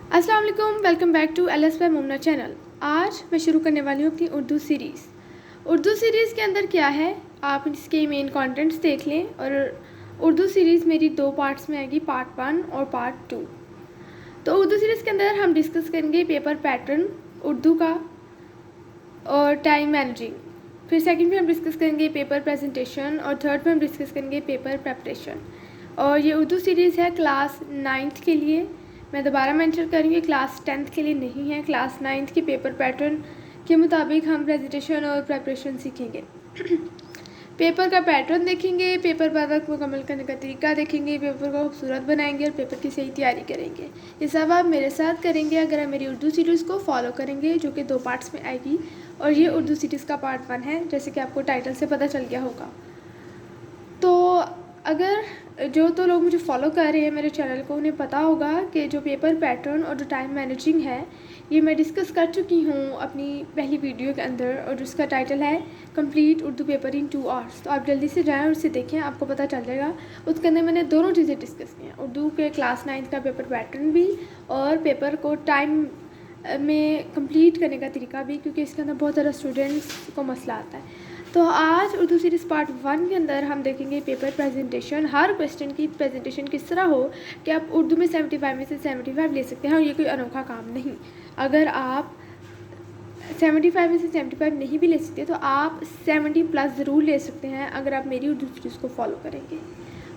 अस्सलाम वालेकुम, welcome back to L S by Mumna channel. आज मैं शुरू करने वाली हूँ अपनी उर्दू सीरीज़। उर्दू सीरीज़ के अंदर क्या है, आप इसके मेन कंटेंट्स देख लें। और उर्दू सीरीज़ मेरी दो पार्ट्स में आएगी, पार्ट 1 और पार्ट 2। तो उर्दू सीरीज़ के अंदर हम डिस्कस करेंगे पेपर पैटर्न उर्दू का और टाइम मैनेजिंग। फिर सेकंड में हम डिस्कस करेंगे पेपर प्रेजेंटेशन और थर्ड में हम डिस्कस करेंगे पेपर प्रेपरेशन। और ये उर्दू सीरीज़ है क्लास 9th के लिए। मैं दोबारा मेंशन करूँगी, क्लास 10th के लिए नहीं है। क्लास 9th के पेपर पैटर्न के मुताबिक हम प्रेजेंटेशन और प्रेपरेशन सीखेंगे। पेपर का पैटर्न देखेंगे, पेपर पर वक्त मुकम्मल करने का तरीका देखेंगे, पेपर को खूबसूरत बनाएंगे और पेपर की सही तैयारी करेंगे। ये सब आप मेरे साथ करेंगे अगर आप मेरी उर्दू सीरीज़ को फॉलो करेंगे, जो कि 2 पार्ट्स में आएगी। और ये उर्दू सीरीज़ का पार्ट 1 है, जैसे कि आपको टाइटल से पता चल गया होगा। तो अगर जो लोग मुझे फॉलो कर रहे हैं मेरे चैनल को, उन्हें पता होगा कि जो पेपर पैटर्न और जो टाइम मैनेजिंग है, ये मैं डिस्कस कर चुकी हूँ अपनी पहली वीडियो के अंदर, और जिसका टाइटल है complete Urdu paper in 2 hours. तो आप जल्दी से जाएं और उसे देखें, आपको पता चल जाएगा। उसके अंदर मैंने दोनों चीज़ें डिस्कस की हैं, उर्दू के क्लास 9th का पेपर पैटर्न भी और पेपर को टाइम में कंप्लीट करने का तरीका भी, क्योंकि इसके अंदर बहुत ज़्यादा स्टूडेंट्स को मसला आता है। तो आज उर्दू सीरीज़ पार्ट 1 के अंदर हम देखेंगे पेपर प्रेजेंटेशन। हर क्वेश्चन की प्रेजेंटेशन किस तरह हो कि आप उर्दू में 75 में से 75 ले सकते हैं, और ये कोई अनोखा काम नहीं। अगर आप 75 में से 75 नहीं भी ले सकते तो आप 70+ ज़रूर ले सकते हैं अगर आप मेरी उर्दू सीरीज़ को फॉलो करेंगे।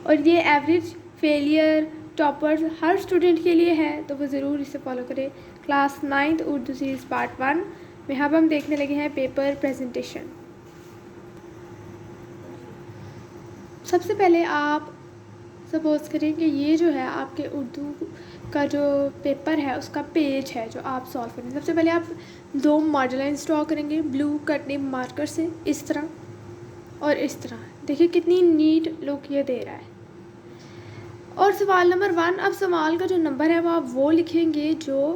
और ये एवरेज, फेलियर, टॉपर्स हर स्टूडेंट के लिए है, तो वो ज़रूर इसे फॉलो करें। Class 9th Urdu series part 1 में अब हम देखने लगे हैं पेपर प्रेजेंटेशन। सबसे पहले आप सपोज़ करें कि ये जो है आपके उर्दू का जो पेपर है उसका पेज है जो आप सॉल्व करेंगे। सबसे पहले आप 2 मॉडल लाइन्स ड्रॉ करेंगे ब्लू कटनी मार्कर से, इस तरह और इस तरह। देखिए कितनी नीट लुक ये दे रहा है। और सवाल नंबर 1, अब सवाल का जो नंबर है वो आप वो लिखेंगे जो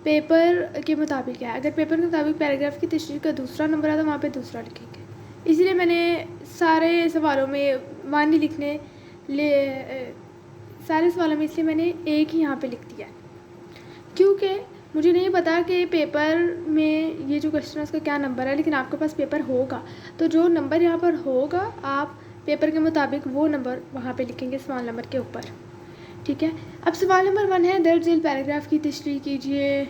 पेपर के मुताबिक है। अगर पेपर के मुताबिक पैराग्राफ की तशरीह का दूसरा नंबर है तो वहाँ पे दूसरा लिखेंगे। इसलिए मैंने सारे सवालों में 1 ही लिखने सारे सवालों में इसलिए मैंने 1 ही यहाँ पे लिख दिया, क्योंकि मुझे नहीं पता कि पेपर में ये जो क्वेश्चन है उसका क्या नंबर है, लेकिन आपके पास पेपर होगा तो जो नंबर यहाँ पर होगा आप पेपर के मुताबिक वो नंबर वहाँ पे लिखेंगे सवाल नंबर के ऊपर। ठीक है। अब सवाल नंबर 1 है, दर्ज झेल पैराग्राफ की तशरीह कीजिए,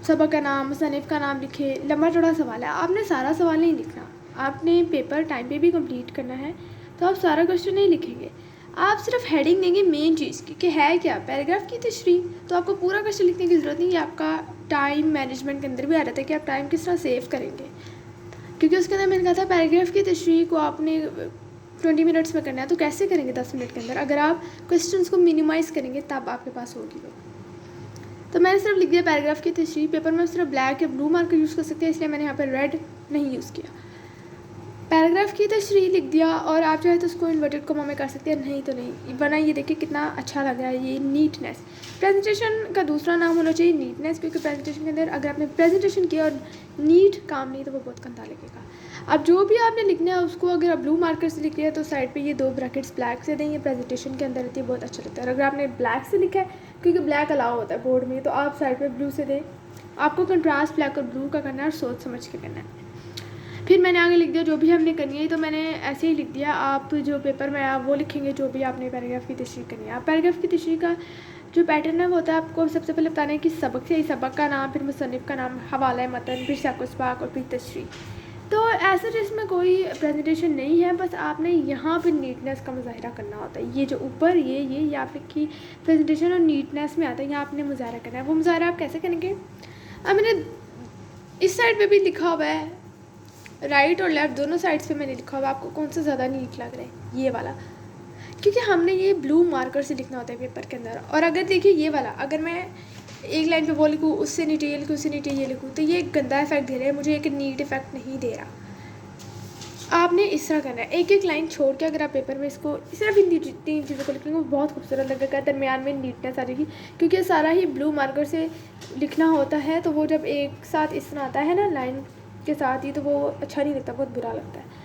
सबक का नाम, मुसन्निफ़ का नाम लिखे। लंबा चौड़ा सवाल है, आपने सारा सवाल नहीं लिखना, आपने पेपर टाइम पे भी कंप्लीट करना है, तो आप सारा क्वेश्चन नहीं लिखेंगे। आप सिर्फ हेडिंग देंगे मेन चीज़ की कि है क्या पैराग्राफ की तशरीह। तो आपको पूरा क्वेश्चन लिखने की ज़रूरत नहीं है। आपका टाइम मैनेजमेंट के अंदर भी आ रहा था कि आप टाइम किस तरह सेव करेंगे, क्योंकि उसके अंदर मैंने कहा था पैराग्राफ की तशरीह को आपने 20 मिनट्स में करना है, तो कैसे करेंगे 10 मिनट के अंदर। अगर आप क्वेश्चंस को मिनिमाइज़ करेंगे तब आपके पास होगी वो। तो मैंने सिर्फ लिख दिया पैराग्राफ की तशरीह। पेपर में सिर्फ ब्लैक या ब्लू मार्कर यूज़ कर सकते हैं, इसलिए मैंने यहाँ पर रेड नहीं यूज़ किया। पैराग्राफ की तशरीह लिख दिया, और आप चाहे तो उसको इन्वर्टेड कॉमा में कर सकते हैं, नहीं तो नहीं। वरना ये देखिए कितना अच्छा लग रहा है, ये नीटनेस। प्रेजेंटेशन का दूसरा नाम होना चाहिए नीटनेस, क्योंकि प्रेजेंटेशन के अंदर अगर आपने प्रेजेंटेशन किया और नीट काम नहीं तो वो बहुत गंदा लगेगा। अब जो भी आपने लिखना है उसको अगर आप ब्लू मार्कर से लिख लिया तो साइड पे ये 2 ब्रैकेट्स ब्लैक से दें, ये प्रेजेंटेशन के अंदर रहती है, बहुत अच्छा लगता है। और अगर आपने ब्लैक से लिखा है, क्योंकि ब्लैक अलाउ होता है बोर्ड में, तो आप साइड पे ब्लू से दें। आपको कंट्रास्ट ब्लैक और ब्लू का करना है और सोच समझ के करना है। फिर मैंने आगे लिख दिया जो भी हमने करनी है, तो मैंने ऐसे ही लिख दिया। आप जो पेपर में आप वो लिखेंगे जो भी आपने पैराग्राफ की तशरीह करनी है। आप पैराग्राफ की तशरीह का जो पैटर्न है वो होता है, आपको सबसे पहले बताना है कि सबक से, सबक का नाम, फिर मुसन्निफ़ का नाम, हवाला मतन, फिर साक़ और फिर तशरीह। तो ऐसा इसमें कोई प्रेजेंटेशन नहीं है, बस आपने यहाँ पर नीटनेस का मुजाहरा करना होता है। ये जो ऊपर ये आपकी प्रेजेंटेशन और नीटनेस में आता है, यहाँ आपने मुजाहरा करना है। वो मुजाहरा आप कैसे करेंगे, अब मैंने इस साइड पे भी लिखा हुआ है, राइट और लेफ़्ट दोनों साइड्स पे मैंने लिखा हुआ। आपको कौन सा ज़्यादा नीट लग रहा है, ये वाला, क्योंकि हमने ये ब्लू मार्कर से लिखना होता है पेपर के अंदर। और अगर देखिए ये वाला, अगर मैं एक लाइन पे वो लिखूँ, उससे नीचे ये लिखूँ, उससे नीचे ये लिखूँ, तो ये गंदा इफेक्ट दे रहा है, मुझे एक नीट इफेक्ट नहीं दे रहा। आपने इस तरह करना है, एक एक लाइन छोड़ के अगर आप पेपर में इसको सिर्फ इन 3 चीज़ों को लिखेंगे वो बहुत खूबसूरत लगेगा, दरमियान में नीटनेस आ जाएगी। क्योंकि सारा ही ब्लू मार्कर से लिखना होता है, तो वो जब एक साथ इस तरह आता है ना लाइन के साथ ही, तो वो अच्छा नहीं लगता, बहुत बुरा लगता है।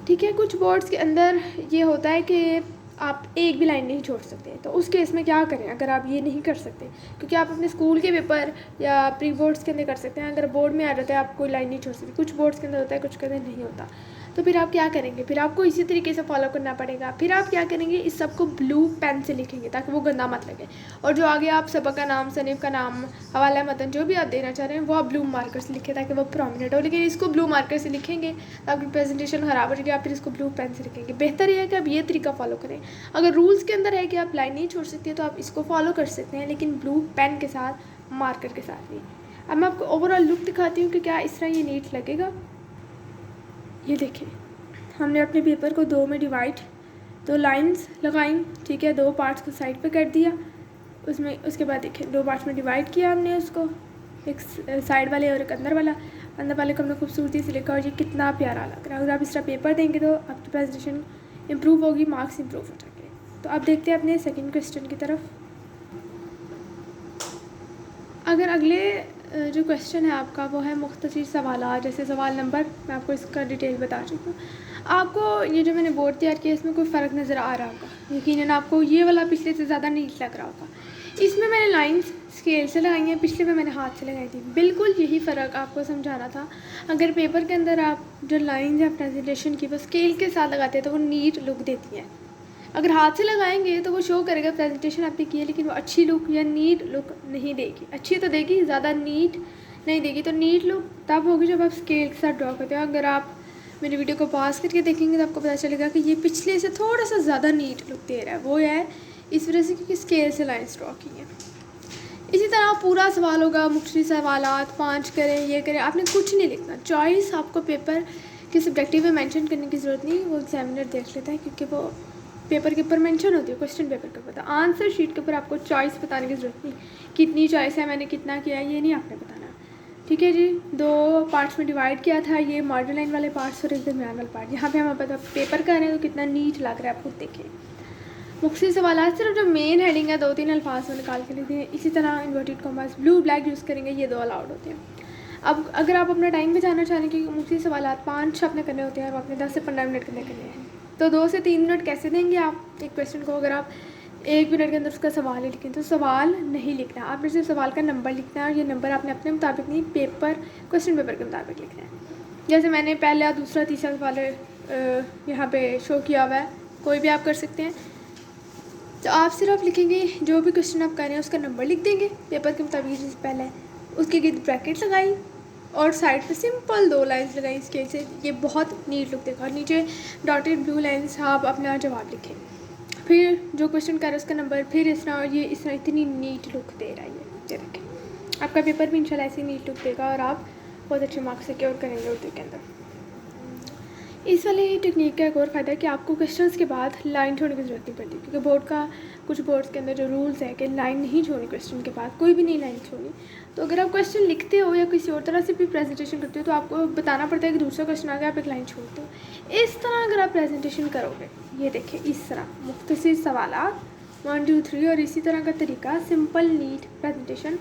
ठीक है। कुछ बोर्ड्स के अंदर ये होता है कि आप एक भी लाइन नहीं छोड़ सकते। तो उस केस में क्या करें अगर आप ये नहीं कर सकते, क्योंकि आप अपने स्कूल के पेपर या प्री बोर्ड्स के अंदर कर सकते हैं, अगर बोर्ड में आ जाता है आप कोई लाइन नहीं छोड़ सकते। कुछ बोर्ड्स के अंदर होता है, कुछ के अंदर नहीं होता। तो फिर आप क्या करेंगे, फिर आपको इसी तरीके से फॉलो करना पड़ेगा। फिर आप क्या करेंगे, इस सब को ब्लू पेन से लिखेंगे ताकि वो गंदा मत लगे। और जो आगे आप सबक का नाम, सनीफ का नाम, हवाला मतन जो भी आप देना चाह रहे हैं वो आप ब्लू मार्कर से लिखें ताकि वो प्रोमिनेंट हो। लेकिन इसको ब्लू मार्कर से लिखेंगे तो आपकी प्रेजेंटेशन ख़राब हो जाएगी, आप फिर इसको ब्लू पेन से लिखेंगे। बेहतर यह है कि आप ये तरीका फॉलो करें। अगर रूल्स के अंदर है कि आप लाइन नहीं छोड़ सकते तो आप इसको फॉलो कर सकते हैं, लेकिन ब्लू पेन के साथ, मार्कर के साथ नहीं। अब मैं आपको ओवरऑल लुक दिखाती हूँ कि क्या इस तरह ये नीट लगेगा। ये देखें, हमने अपने पेपर को दो में डिवाइड, दो लाइंस लगाई, ठीक है, दो पार्ट्स को साइड पे कर दिया। उसमें उसके बाद देखें दो पार्ट्स में डिवाइड किया हमने उसको, एक साइड वाले और एक अंदर वाला। अंदर वाले को हमने खूबसूरती से लिखा और ये कितना प्यारा लग रहा है। अगर आप इस तरह पेपर देंगे तो आपकी प्रेजेंटेशन इम्प्रूव होगी, मार्क्स इम्प्रूव हो जाएंगे। तो अब देखते हैं अपने सेकेंड क्वेश्चन की तरफ। अगर अगले जो क्वेश्चन है आपका वो है मुख्तसर सवाल। जैसे सवाल नंबर, मैं आपको इसका डिटेल बता चुकी हूँ। आपको ये जो मैंने बोर्ड तैयार किया इसमें कोई फ़र्क नज़र आ रहा होगा, यकीनन आपको ये वाला पिछले से ज़्यादा नीट लग रहा होगा। इसमें मैंने लाइंस स्केल से लगाई हैं, पिछले में मैंने हाथ से लगाई थी। बिल्कुल यही फ़र्क आपको समझाना था। अगर पेपर के अंदर आप जो लाइंस हैं प्रेजेंटेशन की वो स्केल के साथ लगाते हैं तो वो नीट लुक देती हैं। अगर हाथ से लगाएंगे तो वो शो करेगा प्रेजेंटेशन आपने की है, लेकिन वो अच्छी लुक या नीट लुक नहीं देगी। अच्छी तो देगी, ज़्यादा नीट नहीं देगी। तो नीट लुक तब होगी जब आप स्केल के साथ ड्रॉ करते हो। अगर आप मेरी वीडियो को पॉज करके देखेंगे तो आपको पता चलेगा कि ये पिछले से थोड़ा सा ज़्यादा नीट लुक दे रहा है। वो है इस वजह से क्योंकि स्केल से लाइन्स ड्रॉ की हैं। इसी तरह पूरा सवाल होगा, मुख्तलिफ सवालात 5 करें, ये करें, आपने कुछ नहीं लिखना। चॉइस आपको पेपर के सब्जेक्टिव में मेंशन करने की ज़रूरत नहीं, वो एग्जामिनर देख लेता है, क्योंकि वो पेपर के ऊपर मेंशन होती है, क्वेश्चन पेपर के ऊपर। आंसर शीट के ऊपर आपको चॉइस बताने की ज़रूरत नहीं, कितनी चॉइस है, मैंने कितना किया है, ये नहीं आपने बताना। ठीक है जी, दो पार्ट्स में डिवाइड किया था, ये मॉडल लाइन वाले पार्ट्स और एक दरमियान वाला पार्ट। यहाँ पे हम पता पेपर कर रहे हैं तो कितना नीट लग रहा है, आप खुद देखिए। मुख्तलिफ सवाल सिर्फ जो मेन हेडिंग है 2-3 अल्फाज में निकाल के लिखते हैं। इसी तरह inverted commas, blue black use करेंगे, ये 2 अलाउड होते हैं। अब अगर आप अपना टाइम बचाना चाह रहे हैं कि मुख्तलिफ सवाल 5 आपने करने होते हैं, अब आपने 10 से 15 मिनट करने हैं, तो 2 से 3 मिनट कैसे देंगे आप एक क्वेश्चन को? अगर आप 1 मिनट के अंदर उसका सवाल ही लिखें तो सवाल नहीं लिखना, आपने सिर्फ सवाल का नंबर लिखना है, और ये नंबर आपने अपने मुताबिक नहीं, पेपर क्वेश्चन पेपर के मुताबिक लिखना है। जैसे मैंने पहला, दूसरा, तीसरा सवाल यहाँ पे शो किया हुआ है, कोई भी आप कर सकते हैं। तो आप सिर्फ लिखेंगे जो भी क्वेश्चन आप कर रहे हैं उसका नंबर लिख देंगे पेपर के मुताबिक, जैसे पहले उसके गिर्द ब्रैकेट लगाई और साइड पे सिंपल 2 लाइंस लगाई स्केल से, ये बहुत नीट लुक देगा। और नीचे डॉटेड ब्लू लाइंस आप अपना जवाब लिखें, फिर जो क्वेश्चन कर रहे हैं उसका नंबर, फिर इस तरह, और ये इस तरह इतनी नीट लुक दे रहा है ये देखें। आपका पेपर भी इंशाल्लाह ऐसी नीट लुक देगा और आप बहुत अच्छे मार्क्स सिक्योर करेंगे उर्दू के अंदर। इस वाली टेक्निक का एक और फ़ायदा है कि आपको क्वेश्चंस के बाद लाइन छोड़ने की ज़रूरत नहीं पड़ती, क्योंकि बोर्ड का कुछ बोर्ड्स के अंदर जो रूल्स है कि लाइन नहीं छोड़नी, क्वेश्चन के बाद कोई भी नहीं लाइन छोड़नी। तो अगर आप क्वेश्चन लिखते हो या किसी और तरह से भी प्रेजेंटेशन करते हो तो आपको बताना पड़ता है कि दूसरा क्वेश्चन आ गया, आप एक लाइन छोड़ते हो। इस तरह अगर आप प्रेजेंटेशन करोगे, ये देखिए इस तरह मुख्तसर सवालात 1 2 3 और इसी तरह का तरीका, सिंपल नीट प्रेजेंटेशन,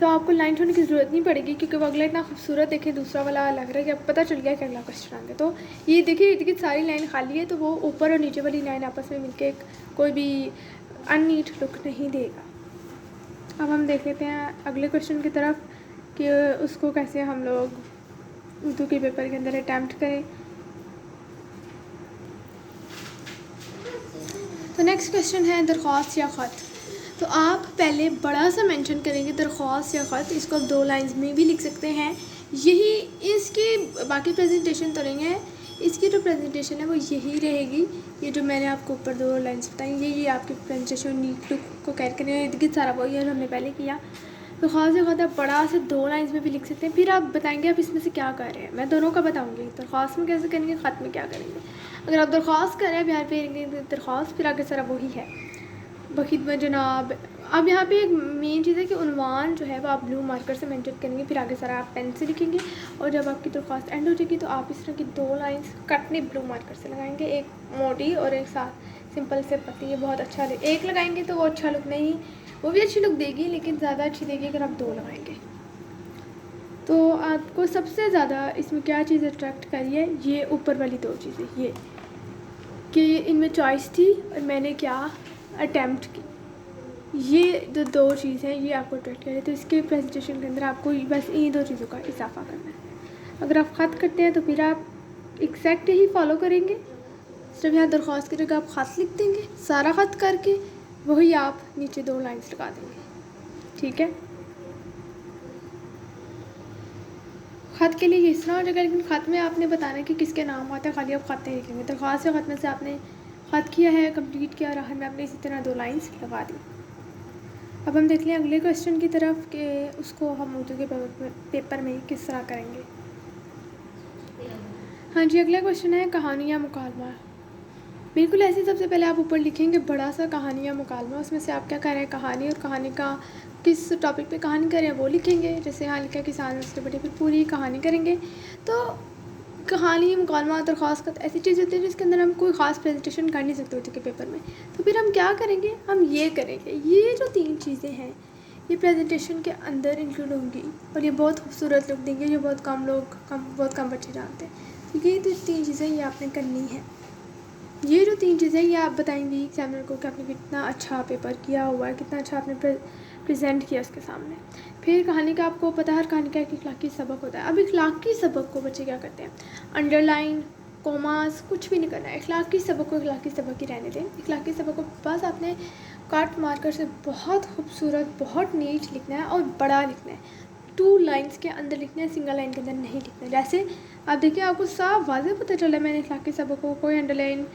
तो आपको लाइन छोड़ने की ज़रूरत नहीं पड़ेगी, क्योंकि वो अगला इतना खूबसूरत देखिए दूसरा वाला लग रहा है कि आपको पता चल गया कि अगला क्वेश्चन आ गया। तो ये देखिए सारी लाइन खाली है, तो वो ऊपर और नीचे वाली लाइन आपस में मिलके कोई भी अननीट लुक नहीं देगा। अब हम देख लेते हैं अगले क्वेश्चन की तरफ कि उसको कैसे हम लोग उर्दू के पेपर के अंदर अटैम्प्ट करें। तो नेक्स्ट क्वेश्चन है दरख्वास्त या ख़त। तो आप पहले बड़ा सा मेंशन करेंगे दरख्वास्त या ख़त, इसको आप 2 लाइंस में भी लिख सकते हैं। यही इसकी बाकी प्रेजेंटेशन तो नहीं है, इसकी जो प्रेजेंटेशन है वो यही रहेगी। ये जो मैंने आपको ऊपर 2 लाइंस बताई, ये आपकी प्रेजेंटेशन नीट लुक को कैर करने इर्द सारा वही है जो हमने पहले किया। तो ख़ास या ख़त आप बड़ा से 2 लाइंस में भी लिख सकते हैं। फिर आप बताएंगे आप इसमें से क्या कर रहे हैं, मैं दोनों का बताऊँगी, दरख्वास्त में कैसे करेंगे, ख़त में क्या करेंगे। अगर आप दरख्वास्त कर रहे हैं बिहार पे दरख्वास्त, फिर आगे सारा वही है बखिदमत जनाब। अब यहाँ पे एक मेन चीज़ है कि उन्वान जो है वो आप ब्लू मार्कर से मेंशन करेंगे, फिर आगे सारा आप पेन से लिखेंगे, और जब आपकी दरख्वास्त एंड हो जाएगी तो आप इस तरह की 2 लाइंस कटने ब्लू मार्कर से लगाएंगे, एक मोटी और एक साथ सिंपल से पत्ती। ये बहुत अच्छा एक लगाएंगे तो वो अच्छा लुक नहीं, वो भी अच्छी लुक देगी लेकिन ज़्यादा अच्छी देगी अगर आप 2 लगाएंगे। तो आपको सबसे ज़्यादा इसमें क्या चीज़ अट्रैक्ट करी है, ये ऊपर वाली 2 चीज़ें, कि इनमें चॉइस थी और मैंने क्या अटैम्प्ट की। ये जो दो चीज़ हैं ये आपको ट्रेड करें, तो इसके प्रेजेंटेशन के अंदर आपको बस इन्हीं दो चीज़ों का इजाफा करना है। अगर आप ख़त करते हैं तो फिर आप एग्जैक्ट ही फॉलो करेंगे। सिर्फ यहाँ दरख्वास्त की जगह आप ख़त लिख देंगे, सारा ख़त करके वही आप नीचे 2 लाइन्स लगा देंगे। ठीक है, ख़त के लिए इस तरह हो जाएगा, लेकिन ख़त में आपने बताना है कि किसके नाम आते हैं, खाली आप ख़त नहीं लिखेंगे। दरख्वास्त या ख़त में से आपने ख़त किया है, कंप्लीट किया, राहत में आपने इसी तरह 2 लाइन्स लगा दी। अब हम देख लें अगले क्वेश्चन की तरफ कि उसको हम उर्दू के पेपर में किस तरह करेंगे। हाँ जी, अगला क्वेश्चन है कहानी या मुकालमा। बिल्कुल ऐसे सबसे पहले आप ऊपर लिखेंगे बड़ा सा कहानी या मुकालमा, उसमें से आप क्या कर रहे हैं कहानी, और कहानी का किस टॉपिक पे कहानी करें वो लिखेंगे। जैसे यहाँ लिखा किसान उससे बड़ी, फिर पूरी कहानी करेंगे। तो कहानी, मुकालमा, दरख्वास्त ऐसी चीज़ होती है जिसके अंदर हम कोई ख़ास प्रेजेंटेशन कर नहीं सकते होते के पेपर में। तो फिर हम क्या करेंगे, हम ये करेंगे, ये जो 3 चीज़ें हैं ये प्रेजेंटेशन के अंदर इंक्लूड होंगी और ये बहुत खूबसूरत लुक देंगे, जो बहुत कम बच्चे जानते हैं। तो ये 3 चीज़ें ये आपने करनी है। ये जो 3 चीज़ें ये आप बताएंगी एग्जामिनर को कि आपने कितना अच्छा पेपर किया हुआ है, कितना अच्छा आपने प्रेजेंट किया उसके सामने। फिर कहानी का आपको पता है, हर कहानी का एक इखलाकी सबक होता है। अब इखलाकी सबक को बच्चे क्या करते हैं, अंडरलाइन, कोमास कुछ भी नहीं करना है। इखलाकी सबक को इखलाकी सबक ही रहने दें। इखलाकी सबक को बस आपने कट मार्कर से बहुत खूबसूरत, बहुत नीट लिखना है और बड़ा लिखना है। 2 लाइन्स के अंदर लिखना है, सिंगल लाइन के अंदर नहीं लिखना है। जैसे आप देखिए आपको साफ वाज़ेह पता चला मैंने इखलाकी सबक को कोई अंडरलाइन,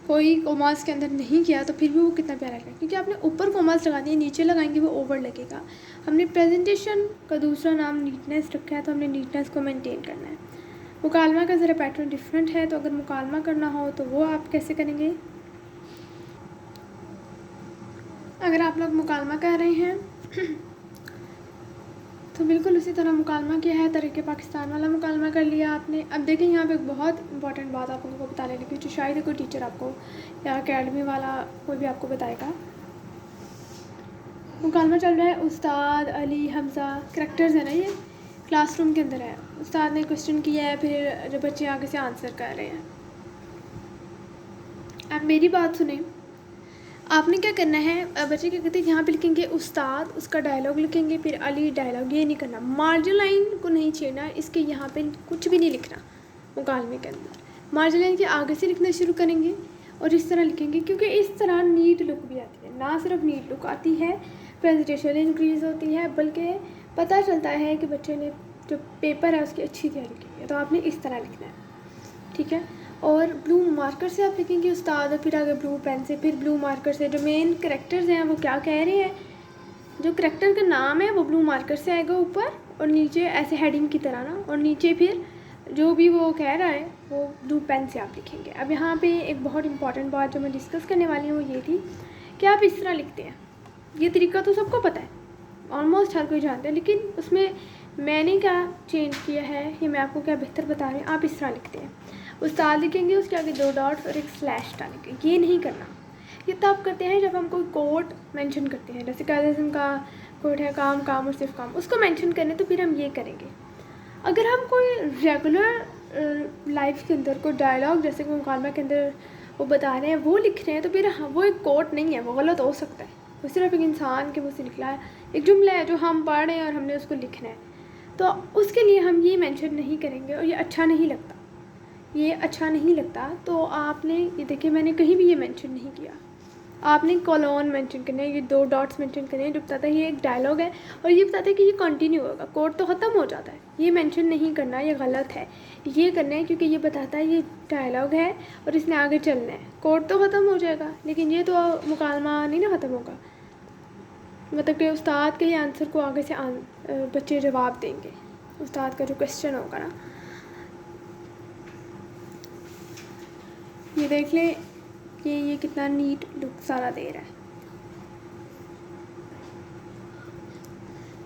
कोई कोमास के अंदर नहीं किया, तो फिर भी वो कितना प्यारा लगेगा, क्योंकि आपने ऊपर कोमास लगा दिए, नीचे लगाएंगे वो ओवर लगेगा। हमने प्रेजेंटेशन का दूसरा नाम नीटनेस रखा है, तो हमने नीटनेस को मेंटेन करना है। मुकालमा का ज़रा पैटर्न डिफरेंट है, तो अगर मुकालमा करना हो तो वो आप कैसे करेंगे। अगर आप लोग मुकालमा कर रहे हैं तो बिल्कुल उसी तरह मुकालमा किया है, तरीक़े पाकिस्तान वाला मुकालमा कर लिया आपने। अब देखें यहाँ पे एक बहुत इंपॉर्टेंट बात आप लोगों को बताने लगी, जो शायद कोई टीचर आपको या अकेडमी वाला कोई भी आपको बताएगा। मुकालमा चल रहा है, उस्ताद, अली, हमज़ा करैक्टर्स है ना, ये क्लासरूम के अंदर है। उस्ताद ने क्वेश्चन किया है, फिर जो बच्चे आगे से आंसर कर रहे हैं। आप मेरी बात सुने, आपने क्या करना है, बच्चे क्या कहते हैं यहाँ पे लिखेंगे उस्ताद, उसका डायलॉग लिखेंगे, फिर अली डायलॉग। ये नहीं करना, मार्जिन लाइन को नहीं छेड़ना, इसके यहाँ पे कुछ भी नहीं लिखना। मुकालमे के अंदर मार्जिन लाइन के आगे से लिखना शुरू करेंगे और इस तरह लिखेंगे, क्योंकि इस तरह नीट लुक भी आती है। ना सिर्फ नीट लुक आती है, प्रेजेंटेशन इंक्रीज़ होती है, बल्कि पता चलता है कि बच्चे ने जो पेपर है उसकी अच्छी तैयारी की है। तो आपने इस तरह लिखना है, ठीक है। और ब्लू मार्कर से आप लिखेंगे उस्ताद, और फिर आगे ब्लू पेन से, फिर ब्लू मार्कर से जो मेन करैक्टर्स हैं वो क्या कह रहे हैं, जो करैक्टर का नाम है वो ब्लू मार्कर से आएगा ऊपर, और नीचे ऐसे हेडिंग की तरह ना, और नीचे फिर जो भी वो कह रहा है वो ब्लू पेन से आप लिखेंगे। अब यहाँ पे एक बहुत इंपॉर्टेंट बात जो मैं डिस्कस करने वाली हूँ ये थी कि आप इस तरह लिखते हैं। ये तरीका तो सबको पता है, ऑलमोस्ट हर कोई जानता है, लेकिन उसमें मैंने क्या चेंज किया है ये मैं आपको क्या बेहतर बता रही हूँ। आप इस तरह लिखते हैं, उस्ताद लिखेंगे, उसके आगे 2 डॉट्स और एक स्लैश डालेंगे। ये नहीं करना, ये तब करते हैं जब हम कोई कोट मेंशन करते हैं, जैसे कायदे का कोट है, काम काम और सिर्फ काम, उसको मेंशन करने, तो फिर हम ये करेंगे। अगर हम कोई रेगुलर लाइफ के अंदर कोई डायलॉग जैसे कि मुकालमा के अंदर वो बता रहे हैं वो लिख रहे हैं, तो फिर वो एक कोट नहीं है, वो गलत हो सकता है। वो सिर्फ एक इंसान के मुँह से निकला है, एक जुमला है जो हम पढ़ रहे हैं और हमने उसको लिखना है, तो उसके लिए हम ये मेंशन नहीं करेंगे और ये अच्छा नहीं लगता, ये अच्छा नहीं लगता। तो आपने ये देखिए मैंने कहीं भी ये मेंशन नहीं किया, आपने कॉलोन मेंशन करना है, ये 2 डॉट्स मेंशन करने हैं जो बताता है ये एक डायलॉग है और ये बताता है कि ये कंटिन्यू होगा, कोट तो ख़त्म हो जाता है। ये मेंशन नहीं करना, ये गलत है, ये करना है क्योंकि ये बताता है ये डायलॉग है और इसने आगे चलना है। कोट तो ख़त्म हो जाएगा लेकिन ये तो मुकालमा नहीं ना ख़त्म होगा, मतलब कि उस्ताद के आंसर को आगे से बच्चे जवाब देंगे, उस्ताद का जो क्वेश्चन होगा ना। ये देख लें कि ये कितना नीट लुक सारा दे रहा है।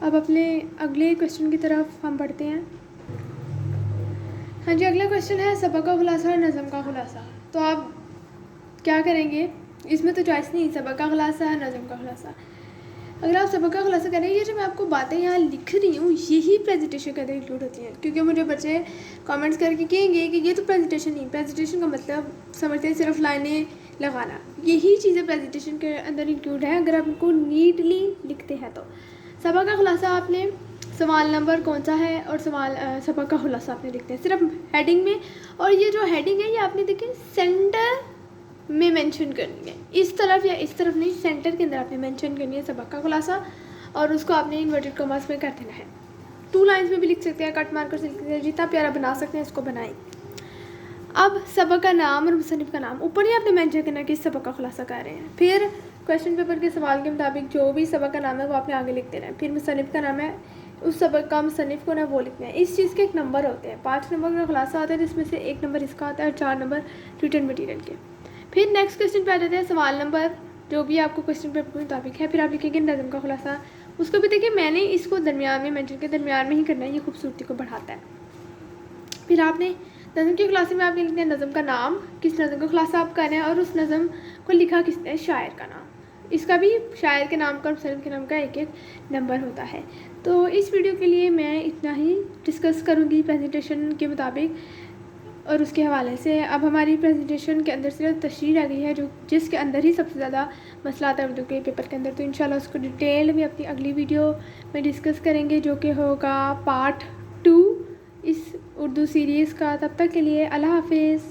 अब अपने अगले क्वेश्चन की तरफ हम बढ़ते हैं। हाँ जी, अगला क्वेश्चन है सबक का खुलासा और नज़म का खुलासा। तो आप क्या करेंगे, इसमें तो चॉइस नहीं, सबक का खुलासा है, नज़म का खुलासा। अगर आप सबक का खुलासा करें, ये जो मैं आपको बातें यहाँ लिख रही हूँ यही प्रेजेंटेशन के अंदर इंक्लूड होती हैं, क्योंकि मुझे बच्चे कमेंट्स करके कहेंगे कि ये तो प्रेजेंटेशन नहीं, प्रेजेंटेशन का मतलब समझते हैं सिर्फ लाइनें लगाना, यही चीज़ें प्रेजेंटेशन के अंदर इंक्लूड है अगर आप उनको नीटली लिखते हैं तो। सबक का खुलासा आपने सवाल नंबर कौन सा है और सबक का खुलासा आपने लिखते हैं सिर्फ हेडिंग में, और ये जो हेडिंग है ये आपने देखिए सेंटर में मेंशन करनी है, इस तरफ या इस तरफ नहीं, सेंटर के अंदर आपने मेंशन करनी है सबक का खुलासा, और उसको आपने इन्वर्टेड कॉमास में कर देना है। 2 लाइन्स में भी लिख सकते हैं, कट मार्कर से लिख सकते हैं, जितना प्यारा बना सकते हैं इसको बनाएं। अब सबक का नाम और मुसन्निफ़ का नाम ऊपर ही आपने मेंशन करना कि इस सबक का खुलासा कर रहे हैं। फिर क्वेश्चन पेपर के सवाल के मुताबिक जो भी सबक का नाम है वो आपने आगे लिख देना है। फिर मुसन्निफ़ का नाम है, उस सबक का मुसन्निफ़ को ना वो लिखना है। इस चीज़ के एक नंबर होते हैं, 5 नंबर का खुलासा होता है जिसमें से 1 नंबर इसका आता है और 4 नंबर रिटन मटीरियल के। फिर नेक्स्ट क्वेश्चन पे आ जाते हैं सवाल नंबर जो भी आपको क्वेश्चन पेपर के मुताबिक है। फिर आप लिखेंगे नज़म का खुलासा, उसको भी देखिए मैंने इसको दरमियान में मेंशन के दरमियान में ही करना है, ये खूबसूरती को बढ़ाता है। फिर आपने नज़म के खुलासे में आपने लिखना है नज़म का नाम, किस नज़म का खुलासा आप कर रहे हैं और उस नज़म को लिखा किसने, शायर का नाम। इसका भी शायर के नाम का और मुसन्निफ़ के नाम का एक नंबर होता है। तो इस वीडियो के लिए मैं इतना ही डिस्कस करूँगी प्रेजेंटेशन के मुताबिक और उसके हवाले से। अब हमारी प्रेजेंटेशन के अंदर सिर्फ तशरीह आ गई है जो जिसके अंदर ही सबसे ज़्यादा मसला आता है उर्दू के पेपर के अंदर, तो इंशाल्लाह उसको डिटेल में अपनी अगली वीडियो में डिस्कस करेंगे जो कि होगा पार्ट 2 इस उर्दू सीरीज़ का। तब तक के लिए अल्लाह हाफिज़।